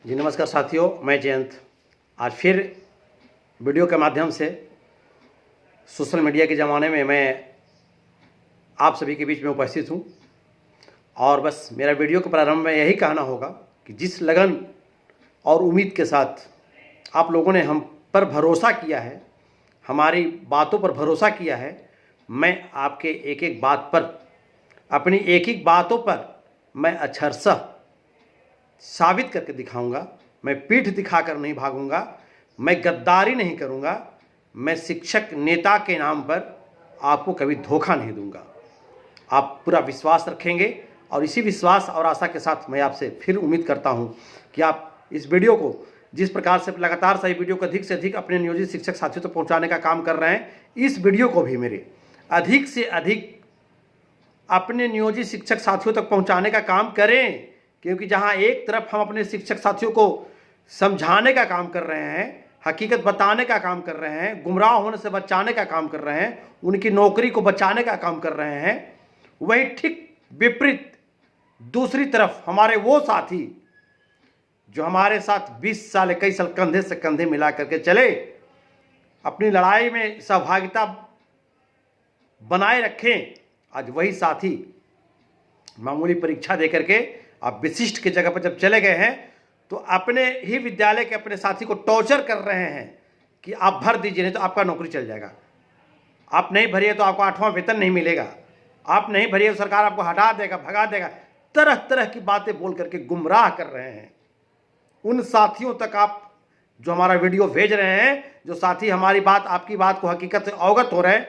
जी नमस्कार साथियों, मैं जयंत आज फिर वीडियो के माध्यम से सोशल मीडिया के ज़माने में मैं आप सभी के बीच में उपस्थित हूं। और बस मेरा वीडियो के प्रारंभ में यही कहना होगा कि जिस लगन और उम्मीद के साथ आप लोगों ने हम पर भरोसा किया है, हमारी बातों पर भरोसा किया है, मैं आपके एक एक बात पर, अपनी एक एक बातों पर मैं अक्षरशः साबित करके दिखाऊंगा। मैं पीठ दिखाकर नहीं भागूंगा, मैं गद्दारी नहीं करूंगा, मैं शिक्षक नेता के नाम पर आपको कभी धोखा नहीं दूंगा। आप पूरा विश्वास रखेंगे और इसी विश्वास और आशा के साथ मैं आपसे फिर उम्मीद करता हूं कि आप इस वीडियो को जिस प्रकार से लगातार सही वीडियो को अधिक से अधिक अपने नियोजित शिक्षक साथियों तक पहुंचाने का काम कर रहे हैं, इस वीडियो को भी मेरे अधिक से अधिक अपने नियोजित शिक्षक साथियों तक पहुंचाने का काम करें। क्योंकि जहां एक तरफ हम अपने शिक्षक साथियों को समझाने का काम कर रहे हैं, हकीकत बताने का काम कर रहे हैं, गुमराह होने से बचाने का काम कर रहे हैं, उनकी नौकरी को बचाने का काम कर रहे हैं, वहीं ठीक विपरीत दूसरी तरफ हमारे वो साथी जो हमारे साथ 20 साल 21 साल कंधे से कंधे मिला करके चले, अपनी लड़ाई में सहभागिता बनाए रखें, आज वही साथी मामूली परीक्षा दे करके आप विशिष्ट की जगह पर जब चले गए हैं तो अपने ही विद्यालय के अपने साथी को टॉर्चर कर रहे हैं कि आप भर दीजिए नहीं तो आपका नौकरी चल जाएगा, आप नहीं भरिए तो आपको 8वां वेतन नहीं मिलेगा, आप नहीं भरिए तो सरकार आपको हटा देगा, भगा देगा। तरह तरह की बातें बोल करके गुमराह कर रहे हैं। उन साथियों तक आप जो हमारा वीडियो भेज रहे हैं, जो साथी हमारी बात आपकी बात को हकीकत से अवगत हो रहे हैं,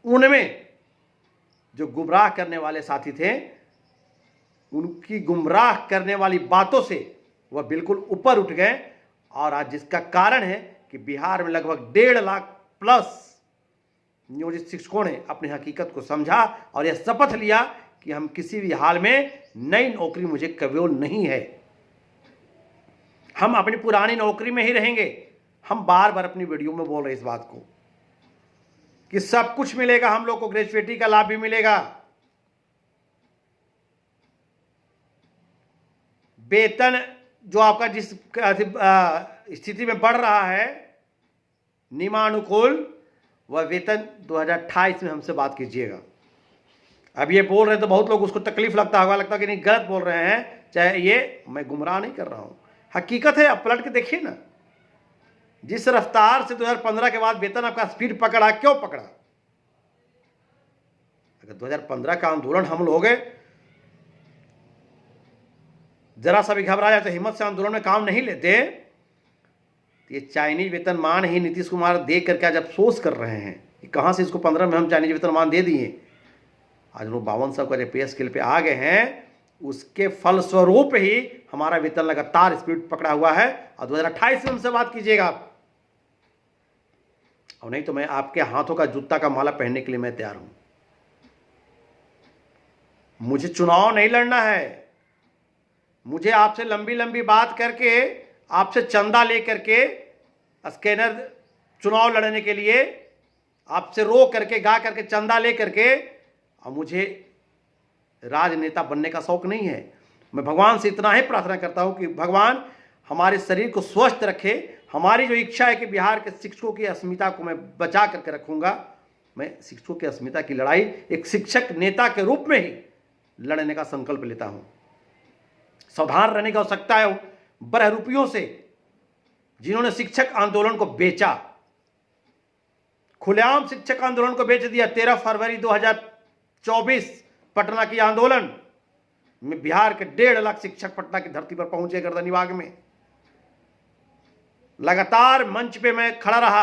उनमें जो गुमराह करने वाले साथी थे, उनकी गुमराह करने वाली बातों से वह बिल्कुल ऊपर उठ गए। और आज जिसका कारण है कि बिहार में लगभग 1.5 लाख प्लस नियोजित शिक्षकों ने अपनी हकीकत को समझा और यह शपथ लिया कि हम किसी भी हाल में नई नौकरी मुझे कबूल नहीं है, हम अपनी पुरानी नौकरी में ही रहेंगे। हम बार बार अपनी वीडियो में बोल रहे इस बात को कि सब कुछ मिलेगा, हम लोग को ग्रेजुएटी का लाभ भी मिलेगा, वेतन जो आपका जिस स्थिति में बढ़ रहा है नियमानुकूल, वह वेतन 2028 में हमसे बात कीजिएगा। अब ये बोल रहे हैं तो बहुत लोग उसको तकलीफ लगता होगा, लगता है कि नहीं गलत बोल रहे हैं, चाहे ये मैं गुमराह नहीं कर रहा हूं, हकीकत है। आप पलट के देखिए ना, जिस रफ्तार से 2015 के बाद वेतन आपका स्पीड पकड़ा, क्यों पकड़ा? अगर 2015 का आंदोलन हम लोग जरा सा भी घबरा जाए तो हिम्मत से आंदोलन में काम नहीं लेते, तो ये चाइनीज वेतनमान ही नीतीश कुमार देख करके आज अफसोस कर रहे हैं कि कहां से इसको 15 में हम चाइनीज वेतनमान दे दिए। आज लोग 5200 का पे स्केल पे आ गए हैं, उसके फलस्वरूप ही हमारा वेतन लगातार स्पीड पकड़ा हुआ है। और 2028 में हमसे बात कीजिएगा आप, और नहीं तो मैं आपके हाथों का जूता का माला पहनने के लिए मैं तैयार हूं। मुझे चुनाव नहीं लड़ना है, मुझे आपसे लंबी लंबी बात करके, आपसे चंदा लेकर के, स्कैनर चुनाव लड़ने के लिए आपसे रो करके गा करके चंदा ले करके, और मुझे राजनेता बनने का शौक नहीं है। मैं भगवान से इतना ही प्रार्थना करता हूं कि भगवान हमारे शरीर को स्वस्थ रखे। हमारी जो इच्छा है कि बिहार के शिक्षकों की अस्मिता को मैं बचा करके रखूंगा। मैं शिक्षकों की अस्मिता की लड़ाई एक शिक्षक नेता के रूप में ही लड़ने का संकल्प लेता हूं। सावधान रहने की आवश्यकता है बहरूपियों से, जिन्होंने शिक्षक आंदोलन को बेचा, खुलेआम शिक्षक आंदोलन को बेच दिया। 13 फरवरी 2024 पटना की आंदोलन में बिहार के 1.5 लाख शिक्षक पटना की धरती पर पहुंचे, गर्दनीबाग में। लगातार मंच पे मैं खड़ा रहा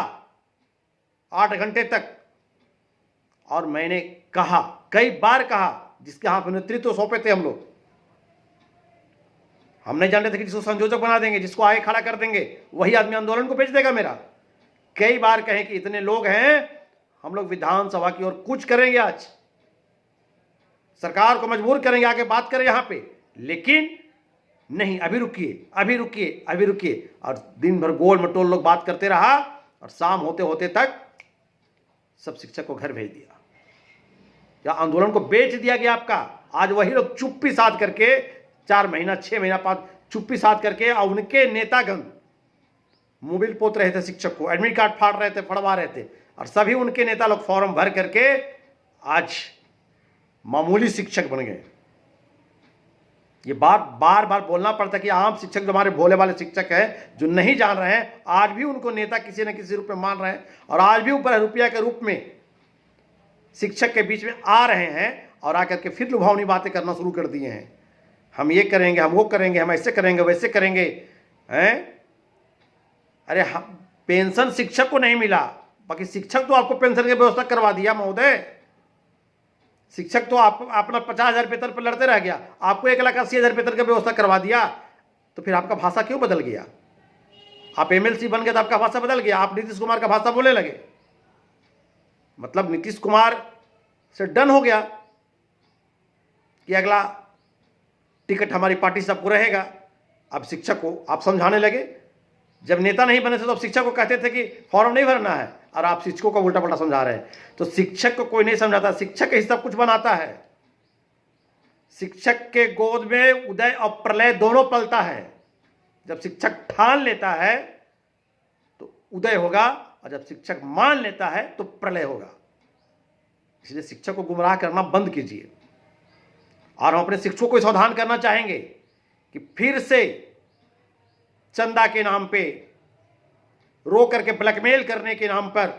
8 घंटे तक, और मैंने कहा, कई बार कहा, जिसके हाथ में नेतृत्व सौंपे थे हम लोग, हम नहीं जानते थे कि जिसको संयोजक बना देंगे, जिसको आगे खड़ा कर देंगे, वही आदमी आंदोलन को बेच देगा मेरा। कई बार कहें कि इतने लोग हैं, हम लोग विधानसभा की ओर कुछ करेंगे, आज सरकार को मजबूर करेंगे आके बात करें यहां पे, लेकिन नहीं, अभी रुकिए, अभी रुकिए, अभी रुकिए। और दिन भर गोल मटोल लोग बात करते रहा, और शाम होते होते तक सब शिक्षक को घर भेज दिया, या आंदोलन को बेच दिया गया आपका। आज वही लोग चुप्पी साध करके 4 महीना 6 महीना 5 चुप्पी साध करके और उनके नेतागण मोबिल पोत रहे थे शिक्षक को, एडमिट कार्ड फाड़ रहे थे, फड़वा रहे थे, और सभी उनके नेता लोग फॉर्म भर करके आज मामूली शिक्षक बन गए। ये बात बार बार बोलना पड़ता है कि आम शिक्षक जो हमारे भोले वाले शिक्षक हैं, जो नहीं जान रहे हैं, आज भी उनको नेता किसी न किसी रूप में मान रहे हैं, और आज भी ऊपर रुपया के रूप में शिक्षक के बीच में आ रहे हैं, और आकर के फिर लुभावनी बातें करना शुरू कर दिए हैं। हम ये करेंगे, हम वो करेंगे, हम ऐसे करेंगे, वैसे करेंगे, हैं? अरे हम पेंशन शिक्षक को नहीं मिला, बाकी शिक्षक तो आपको पेंशन की व्यवस्था करवा दिया महोदय। शिक्षक तो आप अपना 50,000 वेतन पर लड़ते रह गया, आपको 1,80,000 वेतन की व्यवस्था करवा दिया, तो फिर आपका भाषा क्यों बदल गया? आप एमएलसी बन गए तो आपका भाषा बदल गया, आप नीतीश कुमार का भाषा बोलने लगे। मतलब नीतीश कुमार से डन हो गया कि अगला टिकट हमारी पार्टी से आपको रहेगा। अब शिक्षक को आप समझाने लगे। जब नेता नहीं बने थे तो अब शिक्षक को कहते थे कि फॉर्म नहीं भरना है, और आप शिक्षकों को उल्टा पल्टा समझा रहे हैं। तो शिक्षक को कोई नहीं समझाता, शिक्षक ही सब कुछ बनाता है। शिक्षक के गोद में उदय और प्रलय दोनों पलता है। जब शिक्षक ठान लेता है तो उदय होगा, और जब शिक्षक मान लेता है तो प्रलय होगा। इसलिए शिक्षक को गुमराह करना बंद कीजिए। और हम अपने शिक्षकों को सावधान करना चाहेंगे कि फिर से चंदा के नाम पे, रो करके ब्लैकमेल करने के नाम पर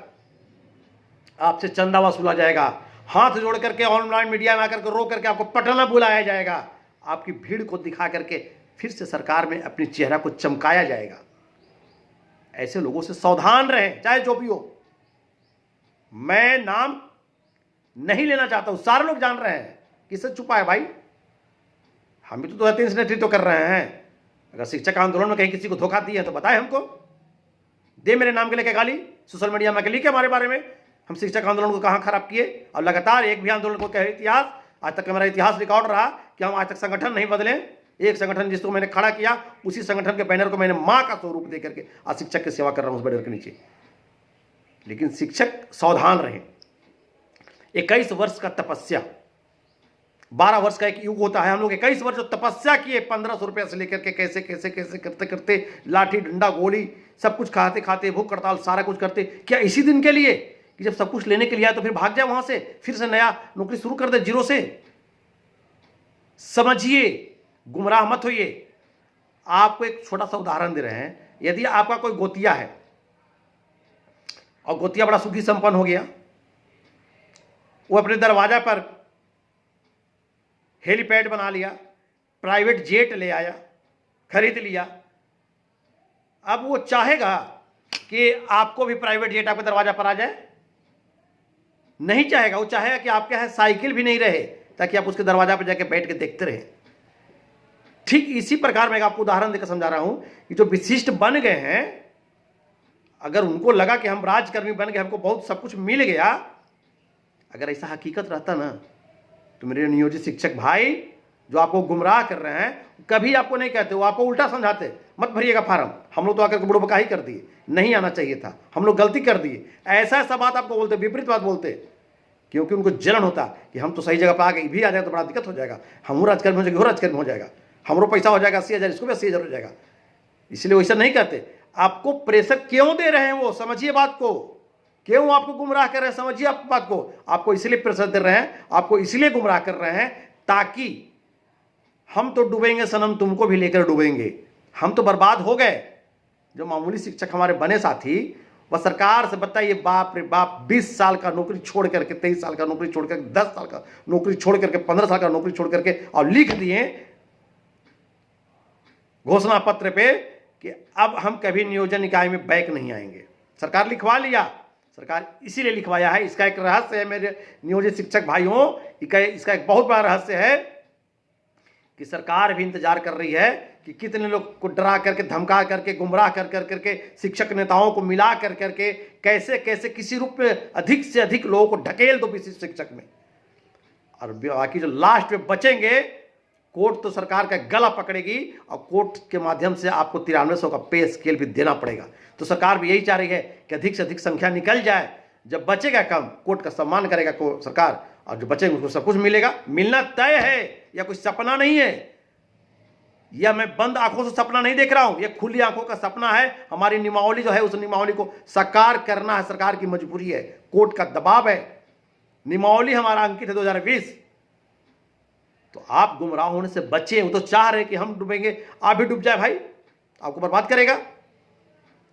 आपसे चंदा वसूला जाएगा। हाथ जोड़ करके ऑनलाइन मीडिया में आकर के रो करके आपको पटना बुलाया जाएगा। आपकी भीड़ को दिखा करके फिर से सरकार में अपनी चेहरा को चमकाया जाएगा। ऐसे लोगों से सावधान रहें, चाहे जो भी हो। मैं नाम नहीं लेना चाहता हूं, सारे लोग जान रहे हैं। किससे छुपा है भाई? हम भी तो 2-3 से नेतृत्व कर रहे हैं। अगर शिक्षक आंदोलन में कहीं किसी को धोखा दिया है तो बताए हमको, दे मेरे नाम के लेके गाली सोशल मीडिया में लिखे हमारे बारे में। हम शिक्षक आंदोलन को कहां खराब किए? और लगातार एक भी आंदोलन को कहे इतिहास, आज तक मेरा इतिहास रिकॉर्ड रहा कि हम आज तक संगठन नहीं बदले। एक संगठन जिसको मैंने खड़ा किया, उसी संगठन के बैनर को मैंने मां का स्वरूप देकर के आज शिक्षक की सेवा कर रहा हूं उस बैनर के नीचे। लेकिन शिक्षक सावधान रहे। 21 वर्ष का तपस्या, 12 वर्ष का एक युग होता है। हम लोग 21 वर्ष जो तपस्या किए, 1500 रुपया से लेकर के कैसे कैसे कैसे करते करते, लाठी डंडा गोली सब कुछ खाते खाते, भूख हड़ताल सारा कुछ करते, क्या इसी दिन के लिए कि जब सब कुछ लेने के लिए आए तो फिर भाग जाए वहां से, फिर से नया नौकरी शुरू कर दे जीरो से? समझिए, गुमराह मत होइए। आपको एक छोटा सा उदाहरण दे रहे हैं। यदि आपका कोई गोतिया है और गोतिया बड़ा सुखी संपन्न हो गया, वो अपने दरवाजा पर हेलीपैड बना लिया, प्राइवेट जेट ले आया, खरीद लिया। अब वो चाहेगा कि आपको भी प्राइवेट जेट आपके दरवाजा पर आ जाए? नहीं चाहेगा। वो चाहेगा कि आपके यहाँ साइकिल भी नहीं रहे ताकि आप उसके दरवाजा पर जाके बैठ के देखते रहे। ठीक इसी प्रकार मैं आपको उदाहरण देकर समझा रहा हूं कि जो विशिष्ट बन गए हैं, अगर उनको लगा कि हम राजकर्मी बन गए, हमको बहुत सब कुछ मिल गया, अगर ऐसा हकीकत रहता ना, तो मेरे नियोजित शिक्षक भाई जो आपको गुमराह कर रहे हैं, कभी आपको नहीं कहते, वो आपको उल्टा समझाते, मत भरिएगा फार्म। हम लोग तो आकर के बुड़बकाही कर दिए, नहीं आना चाहिए था, हम लोग गलती कर दिए, ऐसा ऐसा बात आपको बोलते, विपरीत बात बोलते, क्योंकि उनको जलन होता कि हम तो सही जगह पर आ गए, भी आ जाए तो बड़ा दिक्कत हो जाएगा, हम राजकर्मी हो जाएगा, वो राजकर्मी हो जाएगा, हमरो पैसा हो जाएगा 80,000, इसको भी 80,000 हो जाएगा। इसलिए वैसा नहीं कहते। आपको प्रेशर क्यों दे रहे हैं? वो समझिए बात को, क्यों आपको गुमराह कर रहे हैं? समझिए आप बात को। आपको इसलिए प्रेशर दे रहे हैं, आपको इसलिए गुमराह कर रहे हैं ताकि हम तो डूबेंगे सनम, तुमको भी लेकर डूबेंगे, हम तो बर्बाद हो गए। जो मामूली शिक्षक हमारे बने साथी, वह सरकार से बताइए, बाप रे बाप, 20 साल का नौकरी छोड़ करके, 23 साल का नौकरी छोड़ करके, 10 साल का नौकरी छोड़ करके, 15 साल का नौकरी छोड़ करके, और लिख दिए घोषणा पत्र पे कि अब हम कभी नियोजन निकाय में बैक नहीं आएंगे। सरकार लिखवा लिया। सरकार इसीलिए लिखवाया है, इसका एक रहस्य है मेरे नियोजित शिक्षक भाइयों, इसका एक बहुत बड़ा रहस्य है कि सरकार भी इंतजार कर रही है कि कितने लोग को डरा करके, धमका करके, गुमराह कर करके, शिक्षक नेताओं को मिला कर करके कैसे कैसे किसी रूप में अधिक से अधिक लोगों को ढकेल दो विशिष्ट शिक्षक में। और बाकी जो लास्ट में बचेंगे, कोर्ट तो सरकार का गला पकड़ेगी और कोर्ट के माध्यम से आपको 9300 का पे स्केल भी देना पड़ेगा। तो सरकार भी यही चाह रही है कि अधिक से अधिक संख्या निकल जाए। जब बचेगा कम, कोर्ट का सम्मान करेगा सरकार, और जो बचेंगे उसको सब कुछ मिलेगा। मिलना तय है, या कोई सपना नहीं है। यह मैं बंद आंखों से सपना नहीं देख रहा हूं, यह खुली आंखों का सपना है। हमारी नियमावली जो है उस नियमावली को साकार करना है, सरकार की मजबूरी है, कोर्ट का दबाव है। नियमावली हमारा अंकित है 2020। तो आप गुमराह होने से बचे। वो तो चाह रहे कि हम डूबेंगे, आप भी डूब जाए भाई, आपको बर्बाद करेगा।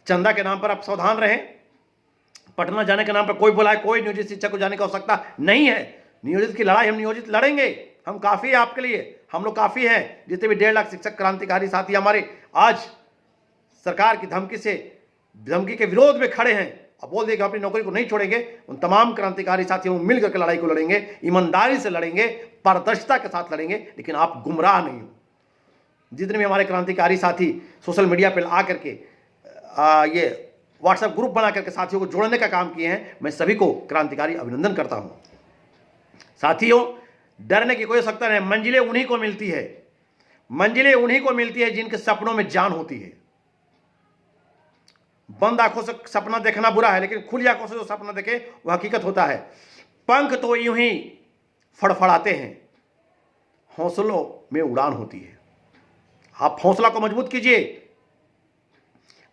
चंदा के नाम पर आप सावधान रहें। पटना जाने के नाम पर कोई बुलाए, कोई नियोजित शिक्षक को जाने की आवश्यकता नहीं है। नियोजित की लड़ाई हम नियोजित लड़ेंगे, हम काफी है आपके लिए, हम लोग काफी हैं। जितने भी 1.5 लाख शिक्षक क्रांतिकारी साथी हमारे आज सरकार की धमकी के विरोध में खड़े हैं और बोल दिए कि अपनी नौकरी को नहीं छोड़ेंगे, उन तमाम क्रांतिकारी साथियों मिलकर के लड़ाई को लड़ेंगे, ईमानदारी से लड़ेंगे, पारदर्शिता के साथ लड़ेंगे, लेकिन आप गुमराह नहीं हो। जितने भी हमारे क्रांतिकारी साथी सोशल मीडिया पर आकर के ये व्हाट्सएप ग्रुप बना करके साथियों को जोड़ने का काम किए हैं, मैं सभी को क्रांतिकारी अभिनंदन करता हूं। साथियों, डरने की कोई आवश्यकता नहीं। मंजिलें उन्हीं को मिलती है, मंजिलें उन्हीं को मिलती है जिनके सपनों में जान होती है। बंद आंखों से सपना देखना बुरा है, लेकिन खुली आंखों से जो सपना देखे वह हकीकत होता है। पंख तो यूं ही फड़फड़ाते हैं, हौसलों में उड़ान होती है। आप हौसला को मजबूत कीजिए,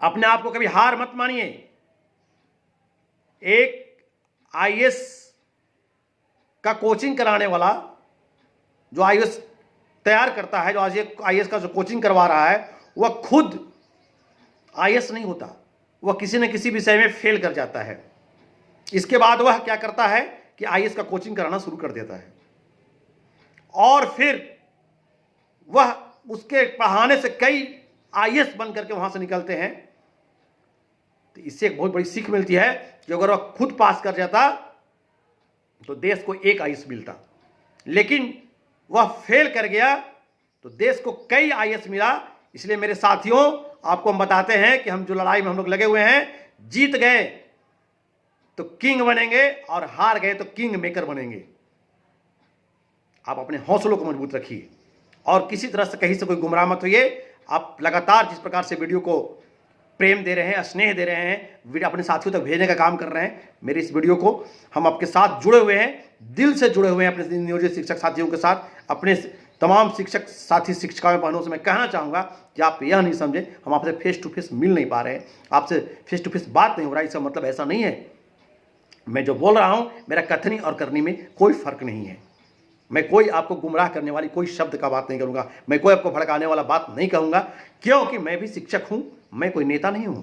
अपने आप को कभी हार मत मानिए। एक आईएएस का कोचिंग कराने वाला, जो आईएएस तैयार करता है, जो आज आईएएस का जो कोचिंग करवा रहा है, वह खुद आईएएस नहीं होता, वह किसी न किसी विषय में फेल कर जाता है। इसके बाद वह क्या करता है कि आईएएस का कोचिंग कराना शुरू कर देता है, और फिर वह उसके पढ़ाने से कई आईएएस बन करके वहां से निकलते हैं। तो इससे एक बहुत बड़ी सीख मिलती है कि अगर वह खुद पास कर जाता तो देश को एक आईएएस मिलता, लेकिन वह फेल कर गया तो देश को कई आईएएस मिला। इसलिए मेरे साथियों, आपको हम बताते हैं कि हम जो लड़ाई में हम लोग लगे हुए हैं, जीत गए तो किंग बनेंगे और हार गए तो किंग मेकर बनेंगे। आप अपने हौसलों को मजबूत रखिए और किसी तरह से कहीं से कोई गुमराह मत होइए। आप लगातार जिस प्रकार से वीडियो को प्रेम दे रहे हैं, स्नेह दे रहे हैं, वीडियो अपने साथियों तक भेजने का काम कर रहे हैं, मेरी इस वीडियो को हम आपके साथ जुड़े हुए हैं, दिल से जुड़े हुए हैं अपने नियोजित शिक्षक साथियों के साथ। अपने तमाम शिक्षक साथी शिक्षिकाओं बहनों से मैं कहना चाहूँगा कि आप यह नहीं समझें हम आपसे फेस टू फेस मिल नहीं पा रहे हैं, आपसे फेस टू फेस बात नहीं हो रहा है, इसका मतलब ऐसा नहीं है। मैं जो बोल रहा हूँ, मेरा कथनी और करनी में कोई फर्क नहीं है। मैं कोई आपको गुमराह करने वाली कोई शब्द का बात नहीं करूंगा, मैं कोई आपको भड़काने वाला बात नहीं कहूंगा, क्योंकि मैं भी शिक्षक हूं, मैं कोई नेता नहीं हूं,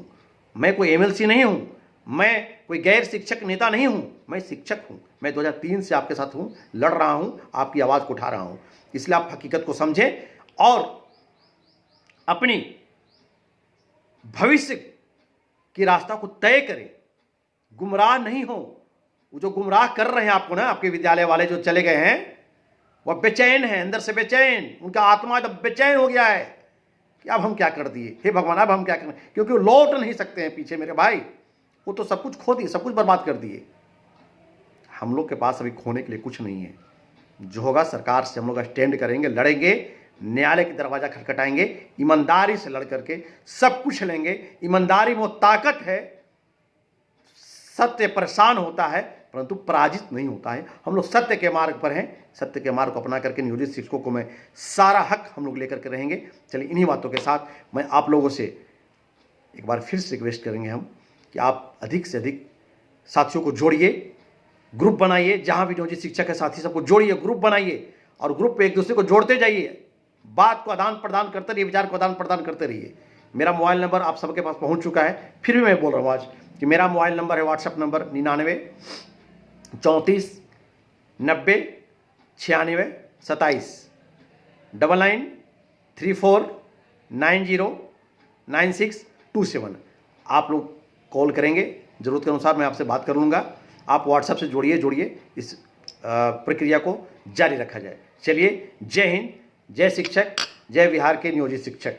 मैं कोई एमएलसी नहीं हूं, मैं कोई गैर शिक्षक नेता नहीं हूं, मैं शिक्षक हूं। मैं 2003 से आपके साथ हूं, लड़ रहा हूं, आपकी आवाज़ को उठा रहा हूं। इसलिए आप हकीकत को समझें और अपनी भविष्य की रास्ता को तय करें, गुमराह नहीं हो। वो जो गुमराह कर रहे हैं आपको ना, आपके विद्यालय वाले जो चले गए हैं, वह बेचैन है, अंदर से बेचैन, उनका आत्मा जब बेचैन हो गया है कि अब हम क्या कर दिए, हे भगवान अब हम क्या करें, क्योंकि वो लौट नहीं सकते हैं पीछे मेरे भाई, वो तो सब कुछ खो दिए, सब कुछ बर्बाद कर दिए। हम लोग के पास अभी खोने के लिए कुछ नहीं है। जो होगा सरकार से हम लोग स्टैंड करेंगे, लड़ेंगे, न्यायालय के दरवाजा खटखटाएंगे, ईमानदारी से लड़ करके सब कुछ लेंगे। ईमानदारी में वो ताकत है, सत्य परेशान होता है परंतु पराजित नहीं होता है। हम लोग सत्य के मार्ग पर हैं, सत्य के मार्ग को अपना करके नियोजित शिक्षकों को मैं सारा हक हम लोग लेकर के रहेंगे। चलिए, इन्हीं बातों के साथ मैं आप लोगों से एक बार फिर से रिक्वेस्ट करेंगे हम कि आप अधिक से अधिक साथियों को जोड़िए, ग्रुप बनाइए, जहाँ भी नियोजित शिक्षक है साथी सबको जोड़िए, ग्रुप बनाइए और ग्रुप पे एक दूसरे को जोड़ते जाइए, बात को आदान प्रदान करते रहिए, विचार को आदान प्रदान करते रहिए। मेरा मोबाइल नंबर आप सबके पास पहुँच चुका है, फिर भी मैं बोल रहा हूँ आज कि मेरा मोबाइल नंबर है, व्हाट्सएप नंबर 99 34 90 96 27 99 34 90 9627। आप लोग कॉल करेंगे, ज़रूरत के अनुसार मैं आपसे बात कर लूँगा। आप व्हाट्सएप से जोड़िए, इस प्रक्रिया को जारी रखा जाए। चलिए, जय हिंद, जय शिक्षक, जय बिहार के नियोजित शिक्षक।